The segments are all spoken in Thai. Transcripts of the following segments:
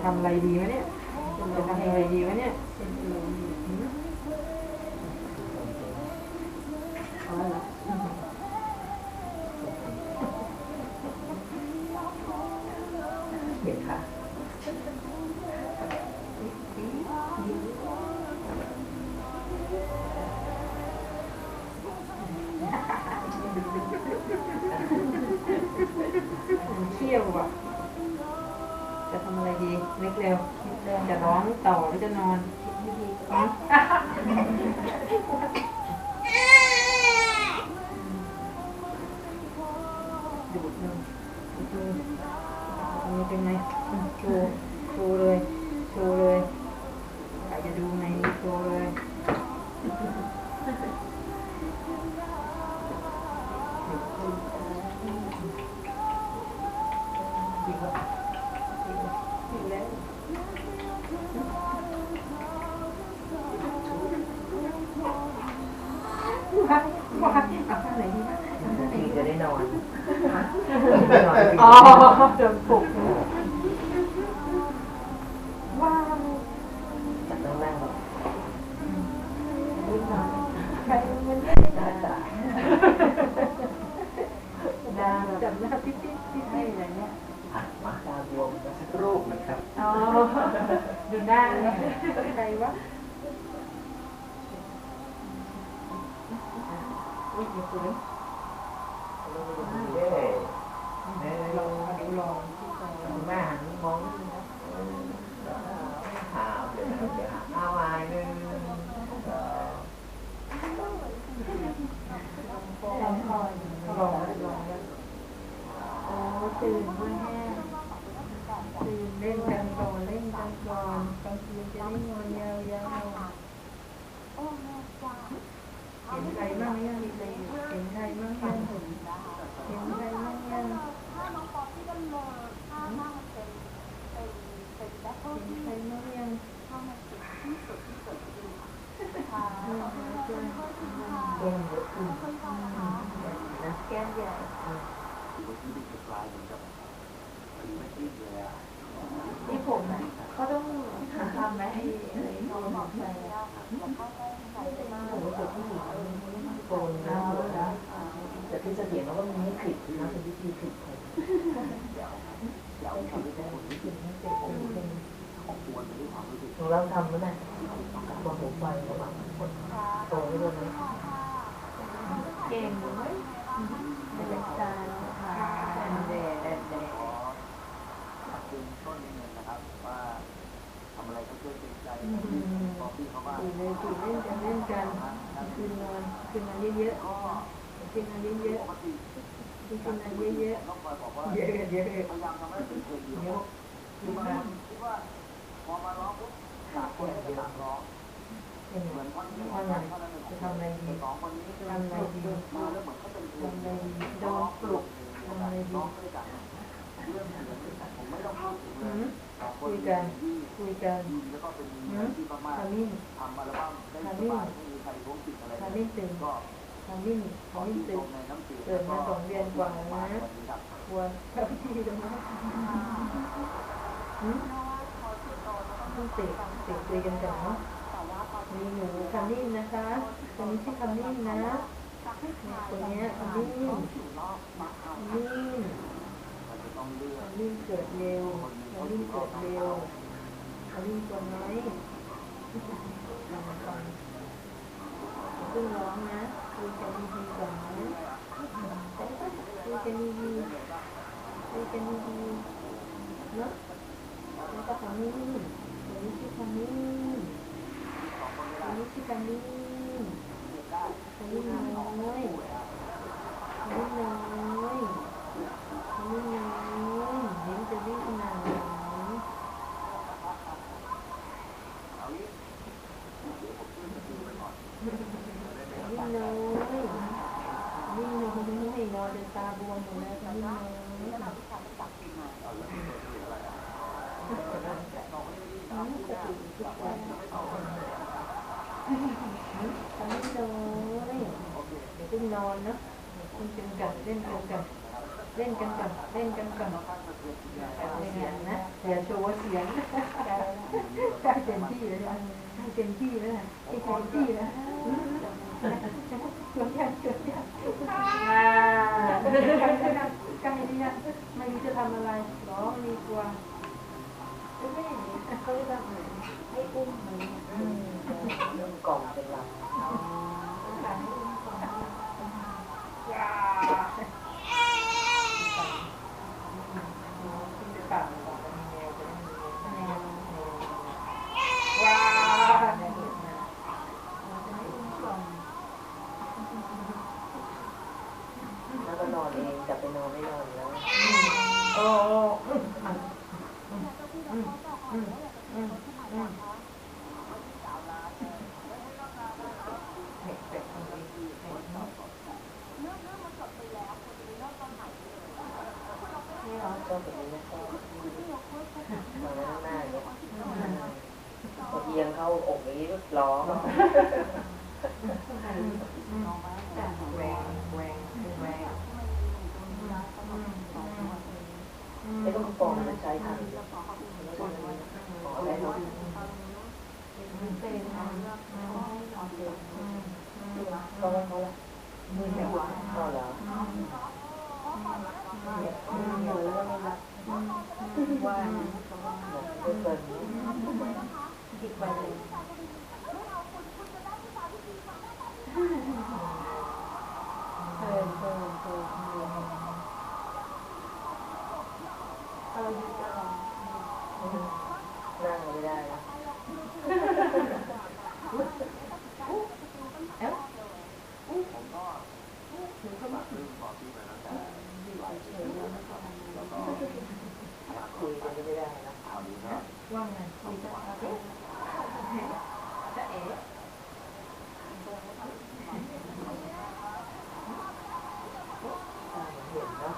ทำอะไรดีวะเนี่ยจะทำอะไรดีวะเนี่ยอ๋อเหรอเห็นค่ะเที่ยวอ่ะจะทำอะไรดีนึกเร็วจะร้องต่อหรือจะนอนดูดนมนี่เป็นไงโชว์เลยอยากจะดูไงโชว์เลยว่าเอาข้างไหนดีนะทีจะได้นอนอ๋อเดินปลุกว้าวจับแรงๆแบบนิดหน่อยใครมันไม่ได้ด่าจับหน้าปิ๊บให้อะไรเนี่ยมาตาบวมสักรูปนะครับอ๋อดูหน้าเลยใครวะอุ้ยเดี๋ยวคุณลองแม่หันมองหาวเดี๋ยวเอาวายนึงลองโอ้ตื่นด้วยแห้ตื่นเล่นกันก่อนกลางคืนจะได้นอนยาวเห็นใครบ้างยังเห็นใครบ้างยังถ้าน้องปอที่ก็ลงถ้านั่งเป็นแบ็คเห็นใครบ้างยังถ้ามันติดที่สุดดีค่ะแก้มเยอะขึ้นนะแก้มใหญ่ที่ผมนะเขาต้องทำไหมให้เขาหมอบใจผมรู้สึกที่หญิงโกนแล้วนะแต่ที่จะเห็นว่ามันไม่ผิดนะเป็นวิธีผิดผมหนูลองทำมั้ยนะวางหัวไฟระหว่างคนโตไม่โดนไหมเก่งไหมเด็กตาแดดต้นเงินนะครับว่าทำอะไรก็ช่วยเป็นใจพอพี่เขาว่าเล่นกันคืนนอนเยอะๆกินอะไรเยอะพยายามทำให้เป็นเพลงเดียวคิดว่าพอมาร้องปุ๊บต่างคนต่างร้องเหมือนวันนี้จะทำอะไรดีสองคนนี้ทำอะไรดีมาแล้วเหมือนเขาเป็นเพลงโดนปลุกทำอะไรดีเรื่องผมไม่ต้องพูดถึงเลยคุยกันแล้วก็เป็นที่มากๆทำอัลบั้มได้สบายไม่มีใครรู้สึกอะไรก็ทำวิ่งตึกเกิดมา2 เดือนกว่านะควรเข้าที่ตรงนั้นต้องเตะคุยกันก่อนเนาะมีหนูคำนิ่งนะคะคนนี้ชื่อคำนิ่งนะคนนี้คำนิ่งเกิดเร็วตัวน้อยขึ้นร้องนะคุยกันดีๆก่อนนะคุยกันดีๆเนาะแล้วก็คำนิ่งคนนี้ชื่อคำนิ่งน้อยเห็นจะวิ่งขนาดไหนวิ่งนอนจนตาบวมหมดแล้ววิ่งน้อยเดี๋ยวขึ้นนอนเนาะคุณเล่นกันก่อนเล่นกันนะใจ อย่าโชว์เสียงใกล้เต็มที่แล้วใกล้เต็มที่แล้วใกล้เต็มที่แล้วเกือบยังใกล้หรือยังไม่รู้จะทำอะไรหรอมีกลัวไม่เขาจะทำอะไรให้อุ้มมันเรื่องกล่องเป็นหลักแล้วก็นอนเองจะไปนอนไม่นอนแล้วโอ้ก็แบบนี้นะครับมาแล้วหน้าเนี่ยพอเอียงเข้าอกนี้ก็ร้องแหวงไม่ต้องปองมันใช้ทันขออะไรหมดก็ไม่เขาละมือแข็งก็แล้วว่าไม่เกินคิดไปเลยนั่งไม่ได้แล้วคุยกันไม่ได้นะว่าไงคุยจะเอ๋เห็นเนาะ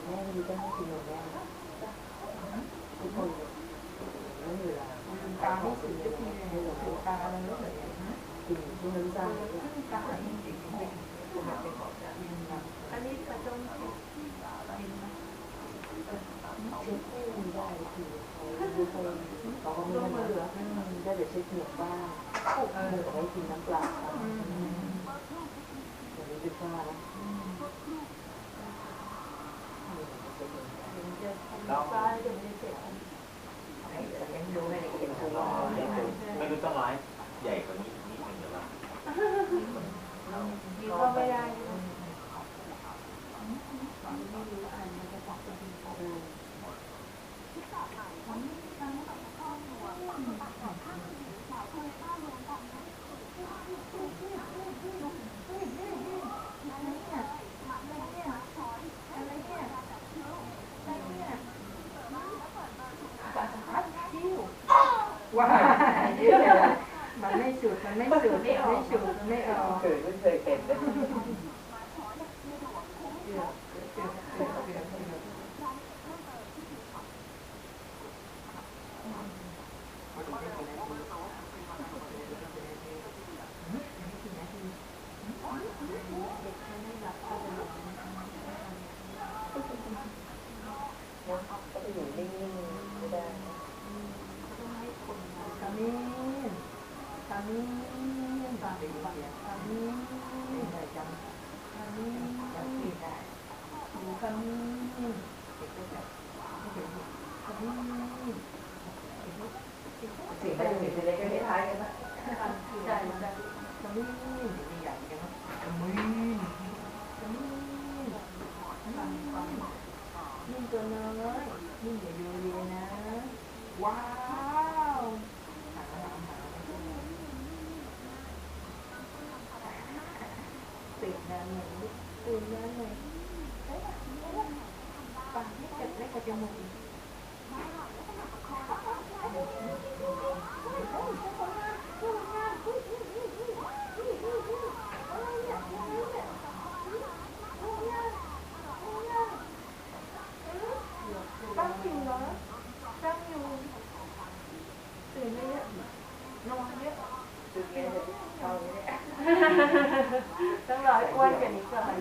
แม่ดีก็ให้กินนมแม่ทุกคนไม่มีเวลาตาไม่สีจะกินเลยตาอะไรไม่เหมือนกินช่วงนั้นสั้นตาจริงๆอันนี้กระจงเช็คไม่ได้คือเขาก็ไม่ได้เหลือได้แต่เช็คเหนียงบ้างแต่ไม่กินน้ำเปล่าอย่างนี้เป็นว่านะไม่รู้ต้องร้ายใหญ่กว่านี้นิดนึงหรือเปล่าก็ไม่ได้ว่ามันไม่สุดไม่ออกเคยไม่เคยเป็นเลยก็ไปอยู่นิ่งๆไม่ได้คามินได้จังคามินยังกินได้อยู่คามินสิ่งที่อยู่ในเล็กไม่ท้ายกันนะได้คามินมีอย่างกันนะคามินนิ่งตัวน้อยนิ่งอย่าโยเยนะว้าวตื่นนานหน่อยปากไม่จับได้กับจมูกตั้งอยู่ตื่นไม่เยอะนอนเยอะ ต้องรอให้อ้วนกว่านี้ก่อน